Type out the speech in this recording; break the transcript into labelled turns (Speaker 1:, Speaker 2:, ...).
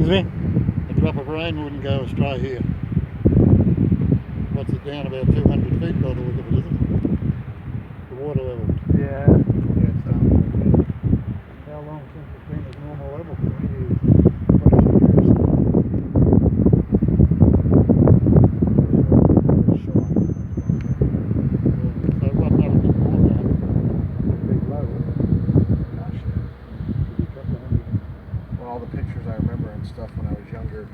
Speaker 1: Excuse me?
Speaker 2: A drop of rain wouldn't go astray here. What's it down about 200 feet by the look of it, isn't it? The water level.
Speaker 1: Yeah.
Speaker 2: Yeah, it's down. How long since it's been at normal level? 20 years. 22 years. Yeah, sure. So what, not a bit more now? A bit low.
Speaker 3: Not sure.
Speaker 2: Could be a couple of hundred.
Speaker 3: Well, all the pictures I remember and stuff when I was younger,